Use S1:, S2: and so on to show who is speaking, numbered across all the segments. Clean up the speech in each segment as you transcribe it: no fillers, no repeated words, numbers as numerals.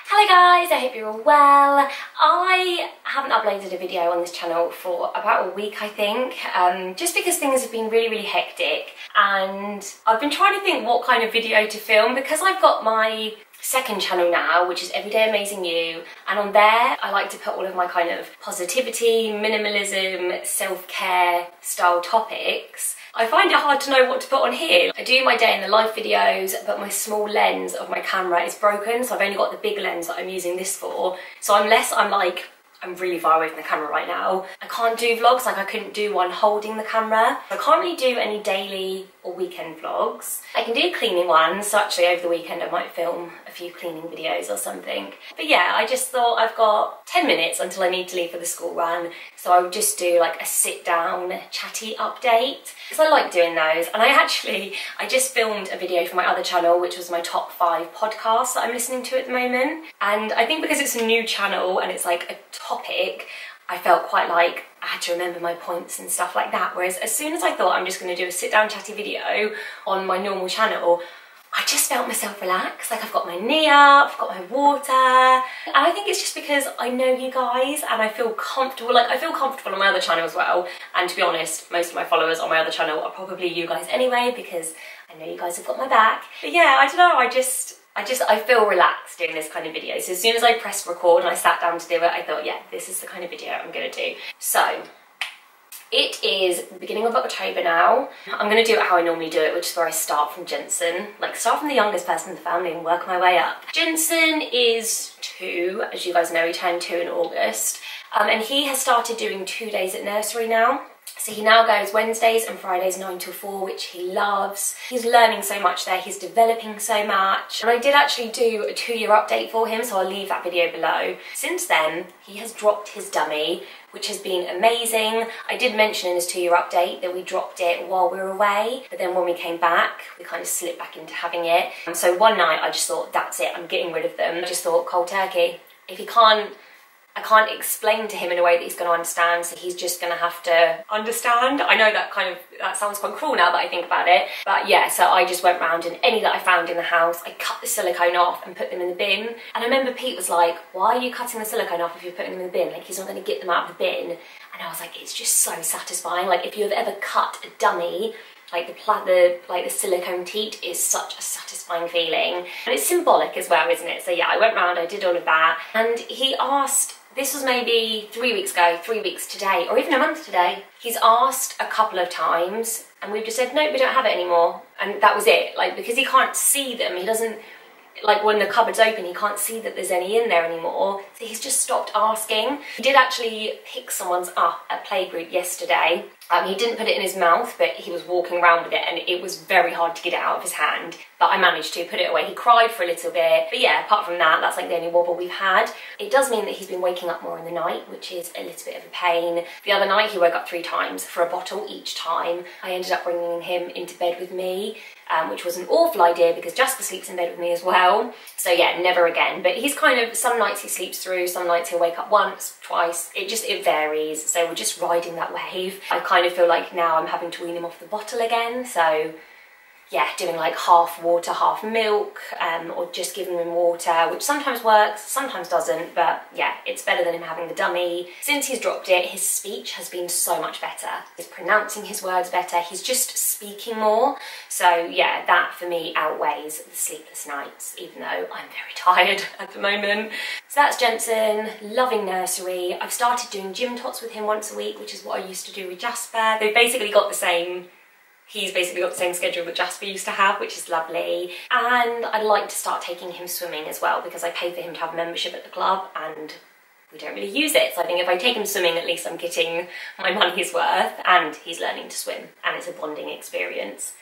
S1: Hello guys, I hope you're all well. I haven't uploaded a video on this channel for about a week, I think, just because things have been really hectic, and I've been trying to think what kind of video to film because I've got my second channel now, which is Everyday Amazing You, and on there I like to put all of my kind of positivity, minimalism, self-care style topics. I find it hard to know what to put on here. I do my day in the life videos, but my small lens of my camera is broken, so I've only got the big lens that I'm using this for. So unless I'm really far away from the camera right now, I can't do vlogs. Like, I couldn't do one holding the camera. I can't really do any daily or weekend vlogs. I can do cleaning ones, so actually over the weekend I might film a few cleaning videos or something. But yeah, I just thought I've got 10 minutes until I need to leave for the school run, so I would just do like a sit down chatty update, because I like doing those. And I just filmed a video for my other channel, which was my top 5 podcasts that I'm listening to at the moment. And I think because it's a new channel and it's like a topic, I felt quite like I had to remember my points and stuff like that. Whereas as soon as I thought I'm just going to do a sit down chatty video on my normal channel, I just felt myself relax. Like, I've got my knee up, I've got my water, and I think it's just because I know you guys and I feel comfortable. Like, I feel comfortable on my other channel as well, and to be honest, most of my followers on my other channel are probably you guys anyway, because I know you guys have got my back. But yeah, I don't know, I feel relaxed doing this kind of video. So as soon as I pressed record and I sat down to do it, I thought, yeah, this is the kind of video I'm gonna do. So it is the beginning of October now. I'm going to do it how I normally do it, which is where I start from Jensen. Like, start from the youngest person in the family and work my way up. Jensen is 2, as you guys know, he turned 2 in August. And he has started doing 2 days at nursery now. So he now goes Wednesdays and Fridays 9 till 4, which he loves. He's learning so much there, he's developing so much. And I did actually do a 2-year update for him, so I'll leave that video below. Since then, he has dropped his dummy, which has been amazing. I did mention in his 2-year update that we dropped it while we were away, but then when we came back, we kind of slipped back into having it. And so one night I just thought, that's it, I'm getting rid of them. I just thought, cold turkey. If I can't explain to him in a way that he's going to understand, so he's just going to have to understand. I know that sounds quite cruel now that I think about it, but yeah, so I just went round and any that I found in the house, I cut the silicone off and put them in the bin. And I remember Pete was like, why are you cutting the silicone off if you're putting them in the bin? Like, he's not going to get them out of the bin. And I was like, it's just so satisfying. Like, if you've ever cut a dummy, like the silicone teat is such a satisfying feeling. And it's symbolic as well, isn't it? So yeah, I went round, I did all of that, and he asked, this was maybe 3 weeks ago, 3 weeks today, or even a month today. He's asked a couple of times and we've just said, no, we don't have it anymore. And that was it. Like, because he can't see them, he doesn't, like, when the cupboard's open, he can't see that there's any in there anymore. So he's just stopped asking. He did actually pick someone's up at playgroup yesterday. He didn't put it in his mouth, but he was walking around with it and it was very hard to get it out of his hand. But I managed to put it away. He cried for a little bit. But yeah, apart from that, that's like the only wobble we've had. It does mean that he's been waking up more in the night, which is a little bit of a pain. The other night he woke up 3 times for a bottle each time. I ended up bringing him into bed with me, which was an awful idea because Jasper sleeps in bed with me as well. So yeah, never again. But he's kind of, some nights he sleeps through, some nights he'll wake up once, twice. It varies. So we're just riding that wave. I kind of feel like now I'm having to wean him off the bottle again. So yeah, doing like half water, half milk, or just giving him water, which sometimes works, sometimes doesn't, but yeah, it's better than him having the dummy. Since he's dropped it, his speech has been so much better. He's pronouncing his words better, he's just speaking more. So yeah, that for me outweighs the sleepless nights, even though I'm very tired at the moment. So that's Jensen, loving nursery. I've started doing gym tots with him once a week, which is what I used to do with Jasper. They've basically got the same, he's basically got the same schedule that Jasper used to have, which is lovely. And I'd like to start taking him swimming as well, because I pay for him to have a membership at the club and we don't really use it. So I think if I take him swimming, at least I'm getting my money's worth, and he's learning to swim and it's a bonding experience.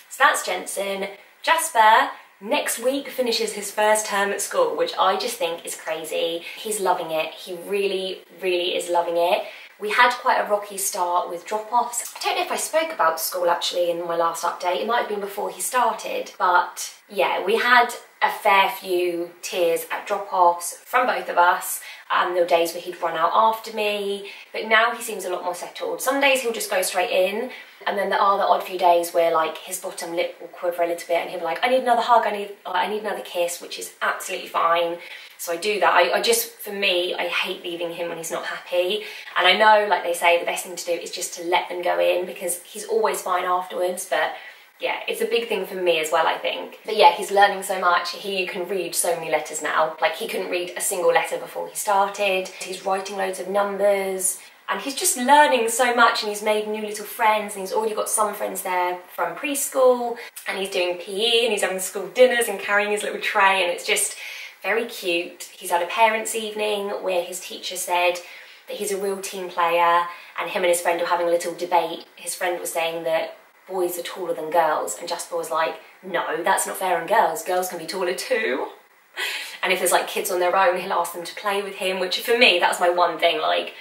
S1: So that's Jensen. Jasper next week finishes his first term at school, which I just think is crazy. He's loving it. He really is loving it. We had quite a rocky start with drop-offs. I don't know if I spoke about school actually in my last update. It might have been before he started, but yeah, we had a fair few tears at drop-offs from both of us. There were days where he'd run out after me, but now he seems a lot more settled. Some days he'll just go straight in, and then there are the odd few days where like his bottom lip will quiver a little bit and he'll be like, I need another hug, I need another kiss, which is absolutely fine. So I do that. I just, for me, I hate leaving him when he's not happy. And I know, like they say, the best thing to do is just to let them go in because he's always fine afterwards. But yeah, it's a big thing for me as well, I think. But yeah, he's learning so much. He can read so many letters now. Like, he couldn't read a single letter before he started. He's writing loads of numbers. And he's just learning so much, and he's made new little friends, and he's already got some friends there from preschool, and he's doing PE, and he's having school dinners and carrying his little tray, and it's just very cute. He's had a parents' evening where his teacher said that he's a real team player, and him and his friend were having a little debate. His friend was saying that boys are taller than girls, and Jasper was like, no, that's not fair on girls. Girls can be taller too. And if there's like kids on their own, he'll ask them to play with him, which for me, that was my one thing. Like,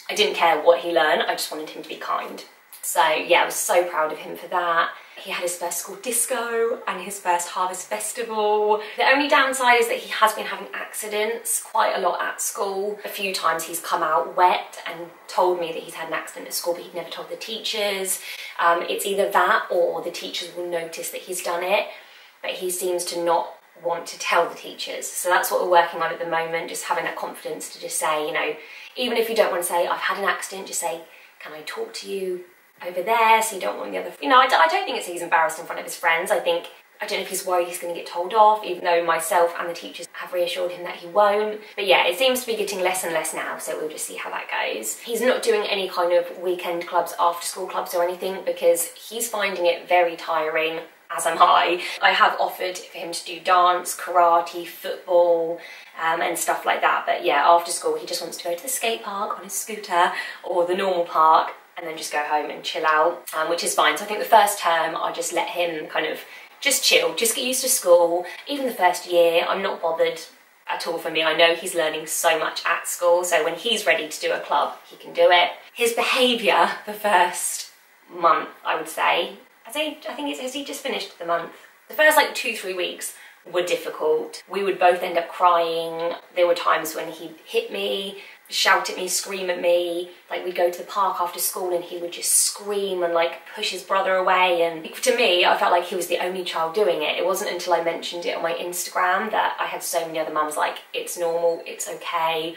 S1: I didn't care what he learned, I just wanted him to be kind. So yeah, I was so proud of him for that. He had his first school disco and his first harvest festival. The only downside is that he has been having accidents quite a lot at school. A few times he's come out wet and told me that he's had an accident at school, but he'd never told the teachers. It's either that or the teachers will notice that he's done it, but he seems to not want to tell the teachers. So that's what we're working on at the moment, just having that confidence to just say, you know, even if you don't want to say, I've had an accident, just say, can I talk to you over there? So you don't want the other, you know, I don't think it's he's embarrassed in front of his friends. I don't know if he's worried he's going to get told off, even though myself and the teachers have reassured him that he won't. But yeah, it seems to be getting less and less now, so we'll just see how that goes. He's not doing any kind of weekend clubs, after school clubs or anything, because he's finding it very tiring, as am I. I have offered for him to do dance, karate, football, and stuff like that. But yeah, after school, he just wants to go to the skate park on his scooter or the normal park and then just go home and chill out, which is fine. So I think the first term, I just let him kind of just chill, just get used to school. Even the first year, I'm not bothered at all for me. I know he's learning so much at school, so when he's ready to do a club, he can do it. His behaviour the first month, I would say, has he just finished the month? The first like 2-3 weeks were difficult. We would both end up crying. There were times when he'd hit me, shout at me, scream at me. Like, we'd go to the park after school and he would just scream and like push his brother away. And to me, I felt like he was the only child doing it. It wasn't until I mentioned it on my Instagram that I had so many other mums like, it's normal, it's okay.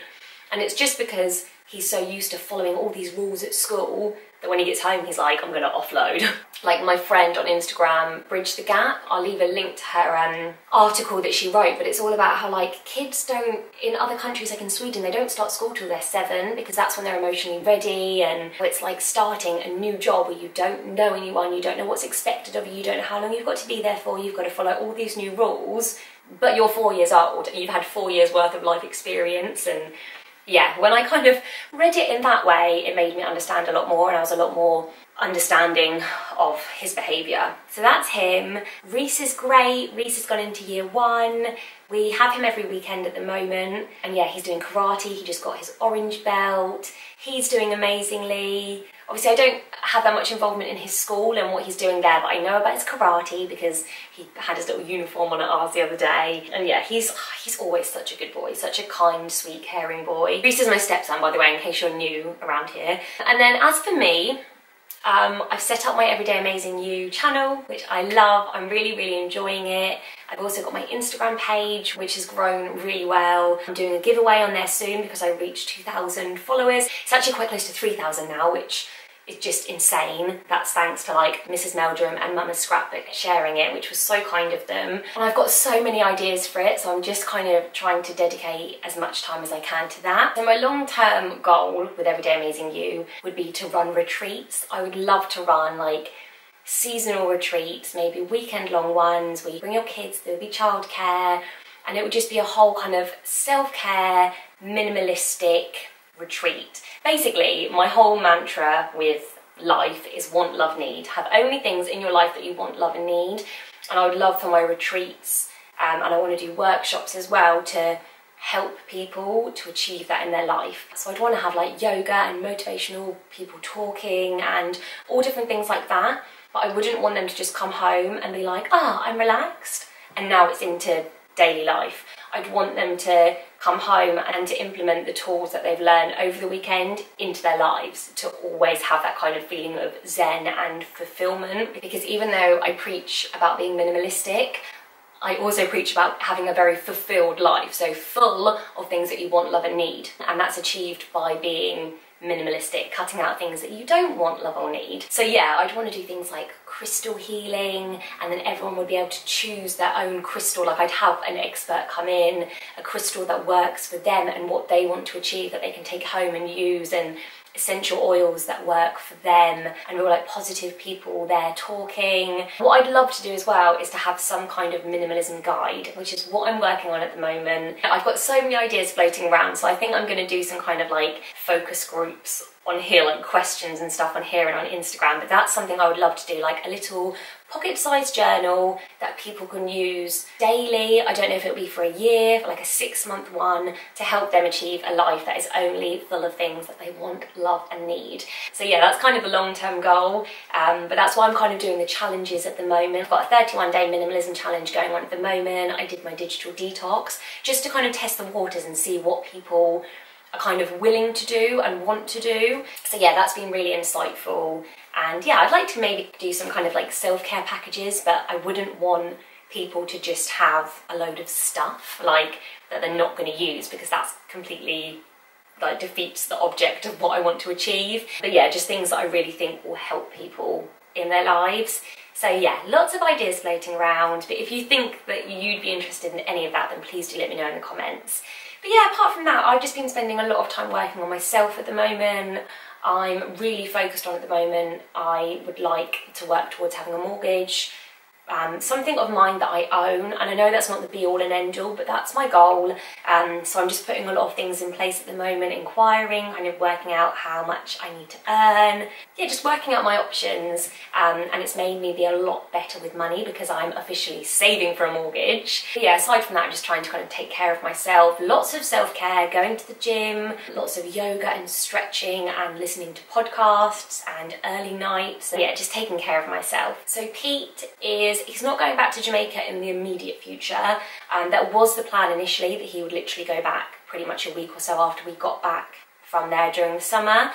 S1: And it's just because he's so used to following all these rules at school that when he gets home, he's like, I'm gonna offload. Like my friend on Instagram, Bridge the Gap, I'll leave a link to her article that she wrote, but it's all about how like kids don't, in other countries like in Sweden, they don't start school till they're 7 because that's when they're emotionally ready, and it's like starting a new job where you don't know anyone, you don't know what's expected of you, you don't know how long you've got to be there for, you've got to follow all these new rules, but you're 4 years old and you've had 4 years worth of life experience. And yeah, when I kind of read it in that way, it made me understand a lot more, and I was a lot more understanding of his behaviour. So that's him. Reese is great. Reese has gone into year 1. We have him every weekend at the moment, and yeah, he's doing karate. He just got his orange belt. He's doing amazingly. Obviously, I don't have that much involvement in his school and what he's doing there, but I know about his karate because he had his little uniform on at ours the other day. And yeah, he's always such a good boy, such a kind, sweet, caring boy. Reese is my stepson, by the way, in case you're new around here. And then as for me, I've set up my Everyday Amazing You channel, which I love. I'm really, really enjoying it. I've also got my Instagram page, which has grown really well. I'm doing a giveaway on there soon because I reached 2,000 followers. It's actually quite close to 3,000 now, which is just insane. That's thanks to like Mrs. Meldrum and Mama's Scrapbook sharing it, which was so kind of them. And I've got so many ideas for it, so I'm just kind of trying to dedicate as much time as I can to that. So my long-term goal with Everyday Amazing You would be to run retreats. I would love to run like seasonal retreats, maybe weekend-long ones where you bring your kids, there would be childcare, and it would just be a whole kind of self-care, minimalistic retreat. Basically, my whole mantra with life is want, love, need. Have only things in your life that you want, love and need. And I would love for my retreats, and I want to do workshops as well to help people to achieve that in their life. So I'd want to have like yoga and motivational people talking and all different things like that. But I wouldn't want them to just come home and be like, ah, I'm relaxed, and now it's into daily life. I'd want them to come home and to implement the tools that they've learned over the weekend into their lives, to always have that kind of feeling of zen and fulfillment. Because even though I preach about being minimalistic, I also preach about having a very fulfilled life, so full of things that you want, love and need, and that's achieved by being minimalistic, cutting out things that you don't want, love or need. So yeah, I'd want to do things like crystal healing, and then everyone would be able to choose their own crystal. Like I'd have an expert come in, a crystal that works for them and what they want to achieve, that they can take home and use, and essential oils that work for them, and we were like positive people there talking. What I'd love to do as well is to have some kind of minimalism guide, which is what I'm working on at the moment. I've got so many ideas floating around, so I think I'm going to do some kind of like focus groups on here, like questions and stuff on here and on Instagram, but that's something I would love to do, like a little pocket-sized journal that people can use daily. I don't know if it'll be for a year, like a 6-month one, to help them achieve a life that is only full of things that they want, love and need. So yeah, that's kind of a long-term goal, but that's why I'm kind of doing the challenges at the moment. I've got a 31-day minimalism challenge going on at the moment. I did my digital detox just to kind of test the waters and see what people are kind of willing to do and want to do. So yeah, that's been really insightful. And yeah, I'd like to maybe do some kind of like self-care packages, but I wouldn't want people to just have a load of stuff like that they're not going to use, because that's completely like defeats the object of what I want to achieve. But yeah, just things that I really think will help people in their lives. So yeah, lots of ideas floating around, but if you think that you'd be interested in any of that, then please do let me know in the comments. But yeah, apart from that, I've just been spending a lot of time working on myself at the moment. I'm really focused on at the moment. I would like to work towards having a mortgage, something of mine that I own, and I know that's not the be all and end all, but that's my goal. So I'm just putting a lot of things in place at the moment, inquiring, kind of working out how much I need to earn. Yeah, just working out my options, and it's made me be a lot better with money because I'm officially saving for a mortgage. But yeah, aside from that, I'm just trying to kind of take care of myself. Lots of self-care, going to the gym, lots of yoga and stretching and listening to podcasts and early nights. So yeah, just taking care of myself. So Pete he's not going back to Jamaica in the immediate future. That was the plan initially, that he would literally go back pretty much a week or so after we got back from there during the summer.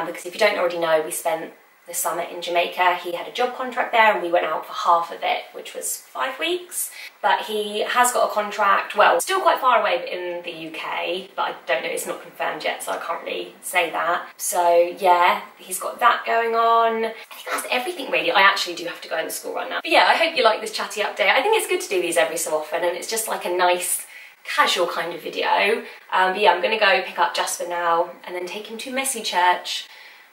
S1: Because if you don't already know, we spent the summer in Jamaica. He had a job contract there and we went out for half of it, which was 5 weeks. But he has got a contract, well, still quite far away in the UK, but I don't know, it's not confirmed yet, so I can't really say that. So yeah, he's got that going on. I think that's everything really. I actually do have to go in the school run now. But yeah, I hope you like this chatty update. I think it's good to do these every so often, and it's just like a nice casual kind of video. But yeah, I'm gonna go pick up Jasper now and then take him to Messy Church,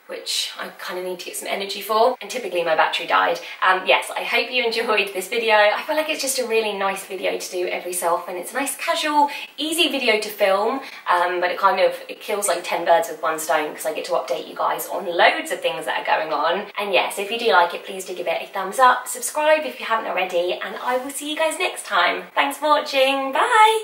S1: which I kind of need to get some energy for, and typically my battery died. Yes, I hope you enjoyed this video. I feel like it's just a really nice video to do every so often. It's a nice, casual, easy video to film, but it kills like 10 birds with one stone, because I get to update you guys on loads of things that are going on. And yes, if you do like it, please do give it a thumbs up, subscribe if you haven't already, and I will see you guys next time. Thanks for watching, bye!